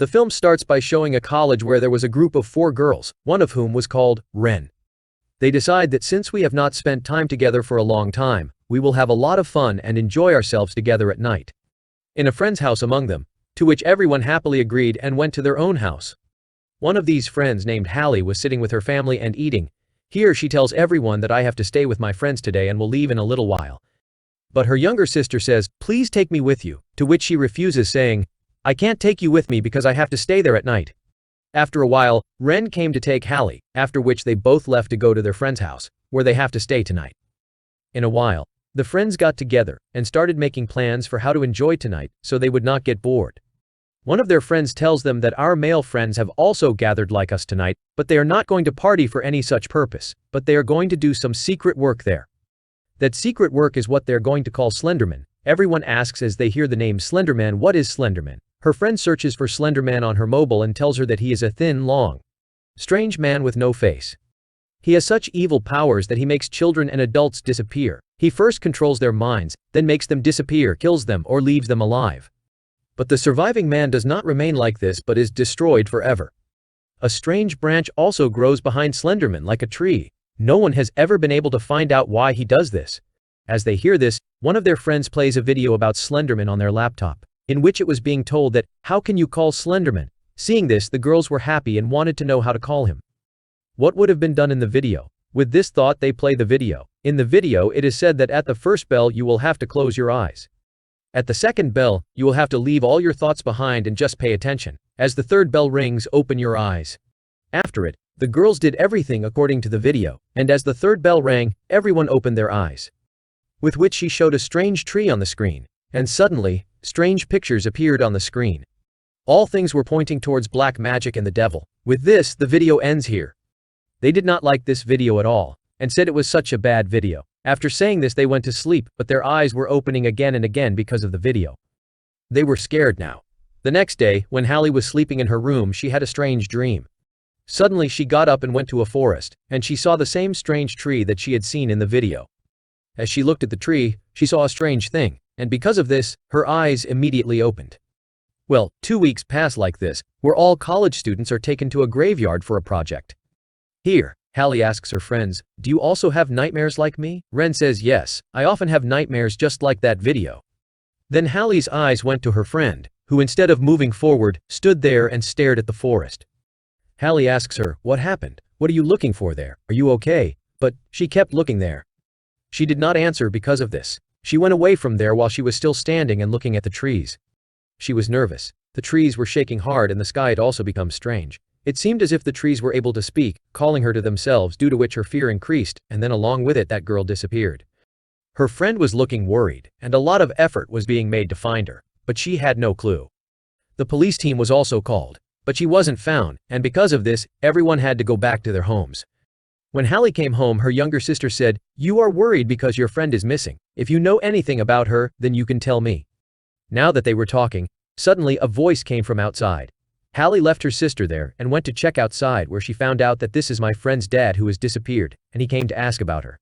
The film starts by showing a college where there was a group of 4 girls, one of whom was called Ren. They decide that since we have not spent time together for a long time, we will have a lot of fun and enjoy ourselves together at night. In a friend's house among them, to which everyone happily agreed and went to their own house. One of these friends named Hallie was sitting with her family and eating. Here she tells everyone that I have to stay with my friends today and will leave in a little while. But her younger sister says, please take me with you, to which she refuses, saying, I can't take you with me because I have to stay there at night. After a while, Ren came to take Hallie, after which they both left to go to their friend's house, where they have to stay tonight. In a while, the friends got together and started making plans for how to enjoy tonight so they would not get bored. One of their friends tells them that our male friends have also gathered like us tonight, but they are not going to party for any such purpose, but they are going to do some secret work there. That secret work is what they're going to call Slender Man. Everyone asks as they hear the name Slender Man, what is Slender Man? Her friend searches for Slender Man on her mobile and tells her that he is a thin, long, strange man with no face. He has such evil powers that he makes children and adults disappear. He first controls their minds, then makes them disappear, kills them, or leaves them alive. But the surviving man does not remain like this but is destroyed forever. A strange branch also grows behind Slender Man like a tree. No one has ever been able to find out why he does this. As they hear this, one of their friends plays a video about Slender Man on their laptop, in which it was being told that, how can you call Slender Man? Seeing this, the girls were happy and wanted to know how to call him. What would have been done in the video? With this thought, they play the video. In the video, it is said that at the first bell you will have to close your eyes. At the second bell, you will have to leave all your thoughts behind and just pay attention. As the third bell rings, open your eyes. After it, the girls did everything according to the video, and as the third bell rang, everyone opened their eyes. With which she showed a strange tree on the screen, and suddenly, strange pictures appeared on the screen. All things were pointing towards black magic and the devil. With this, the video ends here. They did not like this video at all, and said it was such a bad video. After saying this, they went to sleep, but their eyes were opening again and again because of the video. They were scared now. The next day, when Hallie was sleeping in her room, she had a strange dream. Suddenly she got up and went to a forest, and she saw the same strange tree that she had seen in the video. As she looked at the tree, she saw a strange thing, and because of this, her eyes immediately opened. Well, 2 weeks pass like this, where all college students are taken to a graveyard for a project. Here, Hallie asks her friends, do you also have nightmares like me? Ren says yes, I often have nightmares just like that video. Then Hallie's eyes went to her friend, who instead of moving forward, stood there and stared at the forest. Hallie asks her, what happened? What are you looking for there? Are you okay? But she kept looking there. She did not answer because of this. She went away from there while she was still standing and looking at the trees. She was nervous. The trees were shaking hard and the sky had also become strange. It seemed as if the trees were able to speak, calling her to themselves, due to which her fear increased, and then along with it that girl disappeared. Her friend was looking worried, and a lot of effort was being made to find her, but she had no clue. The police team was also called, but she wasn't found, and because of this, everyone had to go back to their homes. When Hallie came home, her younger sister said, you are worried because your friend is missing. If you know anything about her, then you can tell me. Now that they were talking, suddenly a voice came from outside. Hallie left her sister there and went to check outside, where she found out that this is my friend's dad who has disappeared, and he came to ask about her.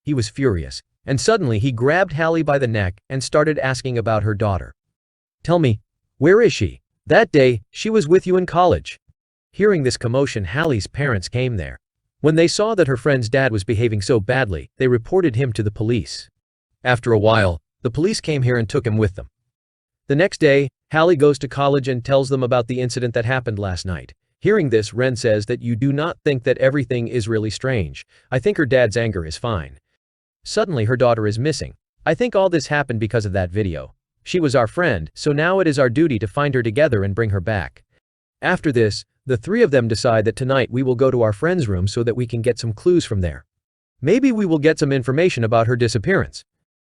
He was furious, and suddenly he grabbed Hallie by the neck and started asking about her daughter. Tell me, where is she? That day, she was with you in college. Hearing this commotion, Hallie's parents came there. When they saw that her friend's dad was behaving so badly, they reported him to the police. After a while, the police came here and took him with them. The next day, Hallie goes to college and tells them about the incident that happened last night. Hearing this, Ren says that you do not think that everything is really strange. I think her dad's anger is fine. Suddenly her daughter is missing. I think all this happened because of that video. She was our friend, so now it is our duty to find her together and bring her back. After this, the three of them decide that tonight we will go to our friend's room so that we can get some clues from there. Maybe we will get some information about her disappearance.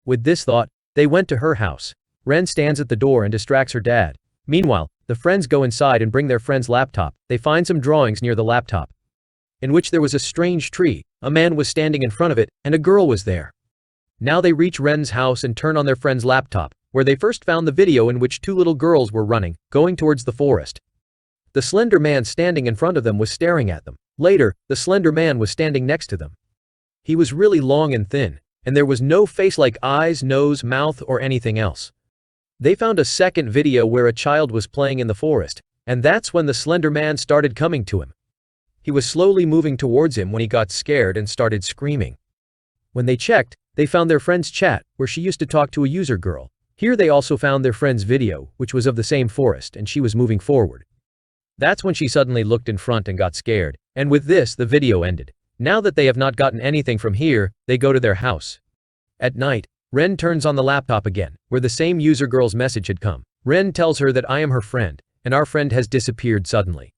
With this thought, they went to her house. Ren stands at the door and distracts her dad. Meanwhile, the friends go inside and bring their friend's laptop. They find some drawings near the laptop, in which there was a strange tree, a man was standing in front of it, and a girl was there. Now they reach Ren's house and turn on their friend's laptop, where they first found the video in which 2 little girls were running, going towards the forest. The Slender Man standing in front of them was staring at them. Later, the Slender Man was standing next to them. He was really long and thin, and there was no face like eyes, nose, mouth, or anything else. They found a second video where a child was playing in the forest. And that's when the Slender Man started coming to him. He was slowly moving towards him when he got scared and started screaming. When they checked, they found their friend's chat, where she used to talk to a user girl. Here they also found their friend's video, which was of the same forest, and she was moving forward. That's when she suddenly looked in front and got scared, and with this the video ended. Now that they have not gotten anything from here, they go to their house. At night, Ren turns on the laptop again, where the same user girl's message had come. Ren tells her that I am her friend, and our friend has disappeared suddenly.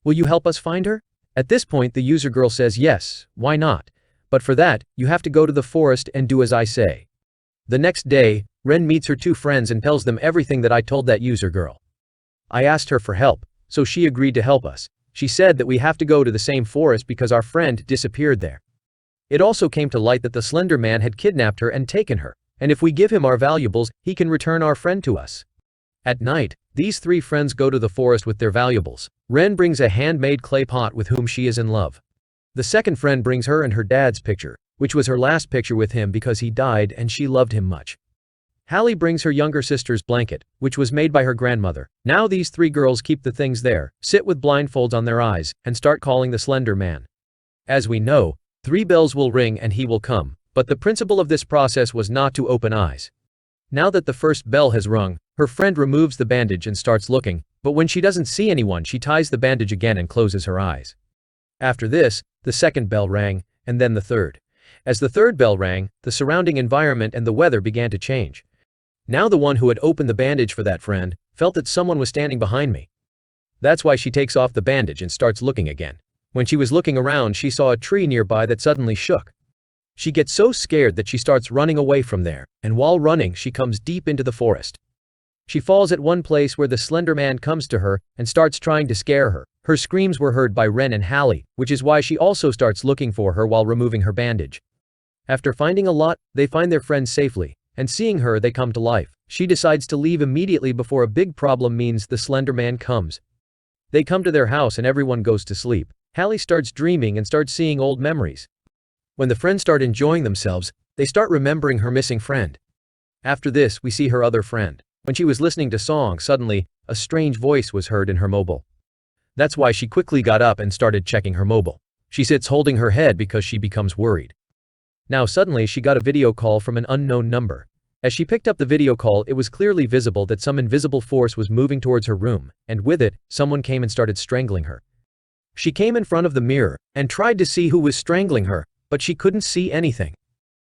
Will you help us find her? At this point the user girl says yes, why not? But for that, you have to go to the forest and do as I say. The next day, Ren meets her two friends and tells them everything that I told that user girl. I asked her for help, so she agreed to help us. She said that we have to go to the same forest because our friend disappeared there. It also came to light that the Slender Man had kidnapped her and taken her, and if we give him our valuables, he can return our friend to us. At night, these three friends go to the forest with their valuables. Ren brings a handmade clay pot with whom she is in love. The second friend brings her and her dad's picture, which was her last picture with him because he died and she loved him much. Hallie brings her younger sister's blanket, which was made by her grandmother. Now these three girls keep the things there, sit with blindfolds on their eyes, and start calling the Slender Man. As we know, 3 bells will ring and he will come, but the principle of this process was not to open eyes. Now that the first bell has rung, her friend removes the bandage and starts looking, but when she doesn't see anyone she ties the bandage again and closes her eyes. After this, the second bell rang, and then the third. As the third bell rang, the surrounding environment and the weather began to change. Now the one who had opened the bandage for that friend felt that someone was standing behind me. That's why she takes off the bandage and starts looking again. When she was looking around she saw a tree nearby that suddenly shook. She gets so scared that she starts running away from there, and while running she comes deep into the forest. She falls at one place where the Slender Man comes to her and starts trying to scare her. Her screams were heard by Ren and Hallie, which is why she also starts looking for her while removing her bandage. After finding a lot, they find their friend safely, and seeing her they come to life. She decides to leave immediately before a big problem means the Slender Man comes. They come to their house and everyone goes to sleep. Hallie starts dreaming and starts seeing old memories. When the friends start enjoying themselves, they start remembering her missing friend. After this we see her other friend. When she was listening to songs, suddenly, a strange voice was heard in her mobile. That's why she quickly got up and started checking her mobile. She sits holding her head because she becomes worried. Now suddenly she got a video call from an unknown number. As she picked up the video call it was clearly visible that some invisible force was moving towards her room, and with it, someone came and started strangling her. She came in front of the mirror and tried to see who was strangling her, but she couldn't see anything.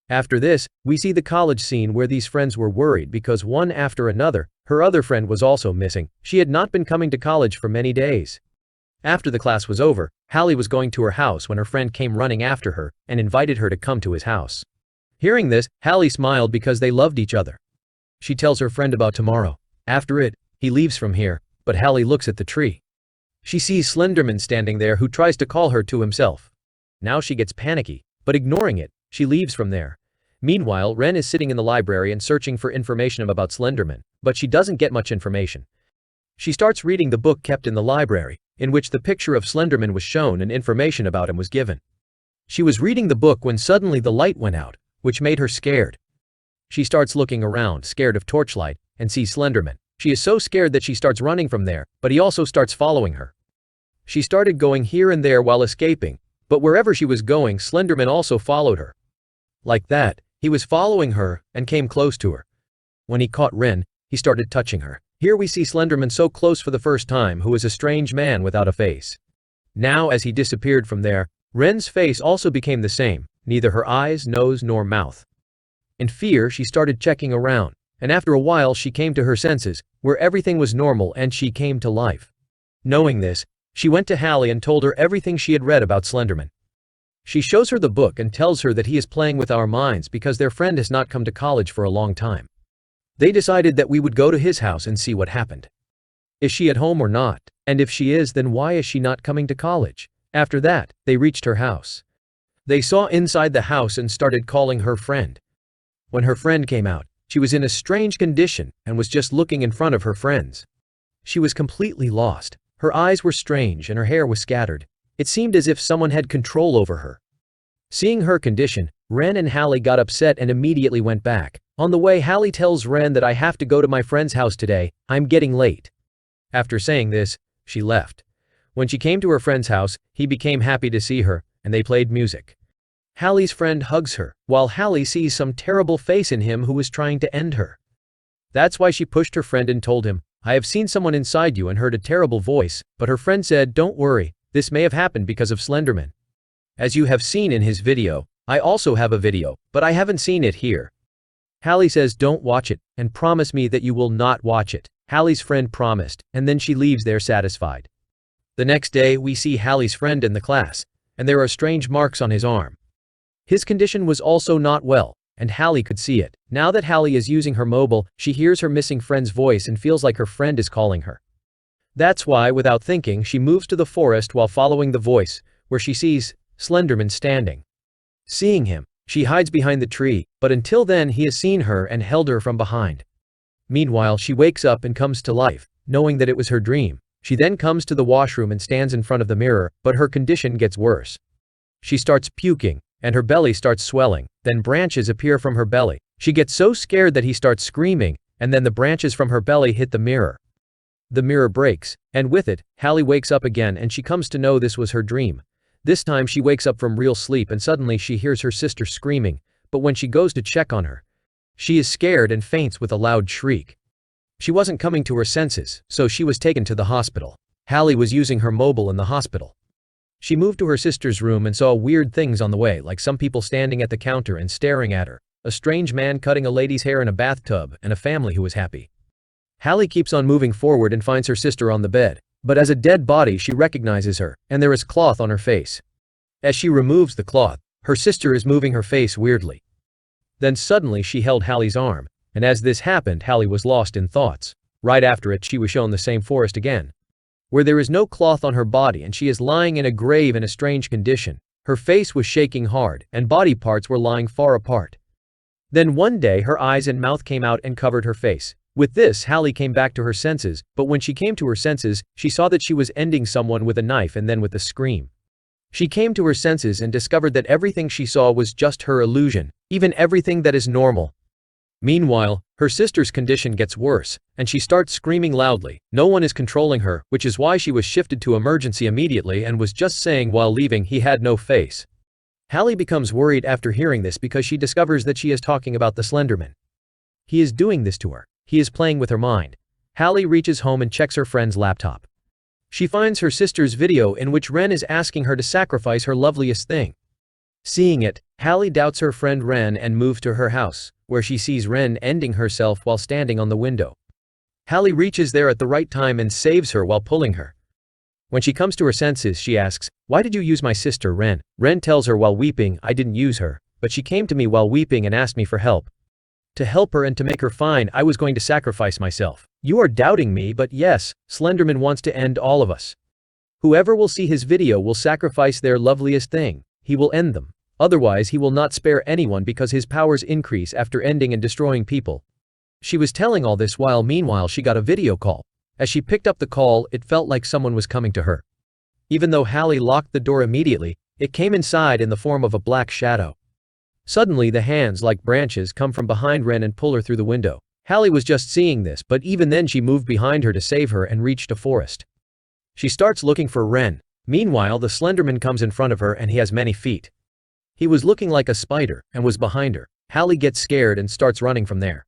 After this, we see the college scene where these friends were worried because one after another, her other friend was also missing. She had not been coming to college for many days. After the class was over, Hallie was going to her house when her friend came running after her and invited her to come to his house. Hearing this, Hallie smiled because they loved each other. She tells her friend about tomorrow. After it, he leaves from here, but Hallie looks at the tree. She sees Slender Man standing there who tries to call her to himself. Now she gets panicky, but ignoring it, she leaves from there. Meanwhile, Ren is sitting in the library and searching for information about Slender Man, but she doesn't get much information. She starts reading the book kept in the library, in which the picture of Slender Man was shown and information about him was given. She was reading the book when suddenly the light went out, which made her scared. She starts looking around, scared of torchlight, and sees Slender Man. She is so scared that she starts running from there, but he also starts following her. She started going here and there while escaping, but wherever she was going, Slender Man also followed her. Like that, he was following her and came close to her. When he caught Ren, he started touching her. Here we see Slender Man so close for the first time, who is a strange man without a face. Now as he disappeared from there, Ren's face also became the same, neither her eyes, nose, nor mouth. In fear she started checking around, and after a while she came to her senses, where everything was normal and she came to life. Knowing this, she went to Hallie and told her everything she had read about Slender Man. She shows her the book and tells her that he is playing with our minds because their friend has not come to college for a long time. They decided that we would go to his house and see what happened. Is she at home or not? And if she is, then why is she not coming to college? After that, they reached her house. They saw inside the house and started calling her friend. When her friend came out, she was in a strange condition and was just looking in front of her friends. She was completely lost. Her eyes were strange and her hair was scattered. It seemed as if someone had control over her. Seeing her condition, Ren and Hallie got upset and immediately went back. On the way, Hallie tells Ren that I have to go to my friend's house today, I'm getting late. After saying this, she left. When she came to her friend's house, he became happy to see her, and they played music. Hallie's friend hugs her, while Hallie sees some terrible face in him who was trying to end her. That's why she pushed her friend and told him, "I have seen someone inside you," and heard a terrible voice, but her friend said, "Don't worry, this may have happened because of Slender Man. As you have seen in his video, I also have a video, but I haven't seen it here." Hallie says, "Don't watch it, and promise me that you will not watch it." Hallie's friend promised, and then she leaves there satisfied. The next day, we see Hallie's friend in the class, and there are strange marks on his arm. His condition was also not well, and Hallie could see it. Now that Hallie is using her mobile, she hears her missing friend's voice and feels like her friend is calling her. That's why, without thinking, she moves to the forest while following the voice, where she sees Slender Man standing. Seeing him, she hides behind the tree, but until then he has seen her and held her from behind. Meanwhile, she wakes up and comes to life, knowing that it was her dream. She then comes to the washroom and stands in front of the mirror, but her condition gets worse. She starts puking, and her belly starts swelling, then branches appear from her belly. She gets so scared that he starts screaming, and then the branches from her belly hit the mirror. The mirror breaks, and with it, Hallie wakes up again and she comes to know this was her dream. This time she wakes up from real sleep and suddenly she hears her sister screaming, but when she goes to check on her, she is scared and faints with a loud shriek. She wasn't coming to her senses, so she was taken to the hospital. Hallie was using her mobile in the hospital. She moved to her sister's room and saw weird things on the way, like some people standing at the counter and staring at her, a strange man cutting a lady's hair in a bathtub, and a family who was happy. Hallie keeps on moving forward and finds her sister on the bed, but as a dead body she recognizes her, and there is cloth on her face. As she removes the cloth, her sister is moving her face weirdly. Then suddenly she held Hallie's arm, and as this happened, Hallie was lost in thoughts. Right after it, she was shown the same forest again, where there is no cloth on her body and she is lying in a grave in a strange condition. Her face was shaking hard, and body parts were lying far apart. Then one day her eyes and mouth came out and covered her face. With this, Hallie came back to her senses, but when she came to her senses, she saw that she was ending someone with a knife and then with a scream. She came to her senses and discovered that everything she saw was just her illusion, even everything that is normal. Meanwhile, her sister's condition gets worse, and she starts screaming loudly. No one is controlling her, which is why she was shifted to emergency immediately and was just saying while leaving he had no face. Hallie becomes worried after hearing this because she discovers that she is talking about the Slender Man. He is doing this to her. He is playing with her mind. Hallie reaches home and checks her friend's laptop. She finds her sister's video in which Ren is asking her to sacrifice her loveliest thing. Seeing it, Hallie doubts her friend Ren and moves to her house, where she sees Ren ending herself while standing on the window. Hallie reaches there at the right time and saves her while pulling her. When she comes to her senses, she asks, "Why did you use my sister, Ren?" Ren tells her while weeping, "I didn't use her, but she came to me while weeping and asked me for help. To help her and to make her fine, I was going to sacrifice myself. You are doubting me, but yes, Slender Man wants to end all of us. Whoever will see his video will sacrifice their loveliest thing. He will end them. Otherwise, he will not spare anyone because his powers increase after ending and destroying people." She was telling all this while meanwhile she got a video call. As she picked up the call, it felt like someone was coming to her. Even though Hallie locked the door immediately, it came inside in the form of a black shadow. Suddenly the hands like branches come from behind Ren and pull her through the window. Hallie was just seeing this, but even then she moved behind her to save her and reached a forest. She starts looking for Ren. Meanwhile, the Slender Man comes in front of her and he has many feet. He was looking like a spider and was behind her. Hallie gets scared and starts running from there.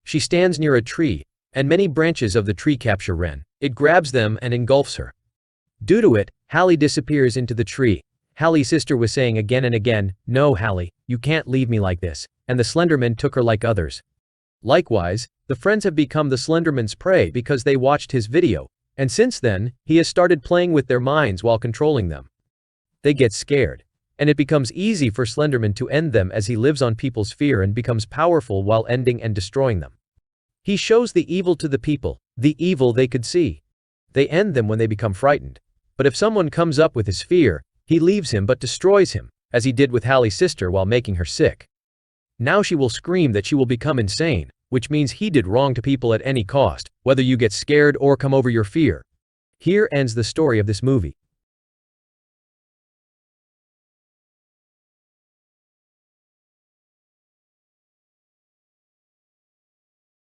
She stands near a tree, and many branches of the tree capture Ren. It grabs them and engulfs her. Due to it, Hallie disappears into the tree. Hallie's sister was saying again and again, "No, Hallie, you can't leave me like this," and the Slender Man took her like others. Likewise, the friends have become the Slender Man's prey because they watched his video, and since then, he has started playing with their minds while controlling them. They get scared, and it becomes easy for Slender Man to end them as he lives on people's fear and becomes powerful while ending and destroying them. He shows the evil to the people, the evil they could see. They end them when they become frightened. But if someone comes up with his fear, he leaves him but destroys him, as he did with Hallie's sister while making her sick. Now she will scream that she will become insane, which means he did wrong to people at any cost, whether you get scared or come over your fear. Here ends the story of this movie.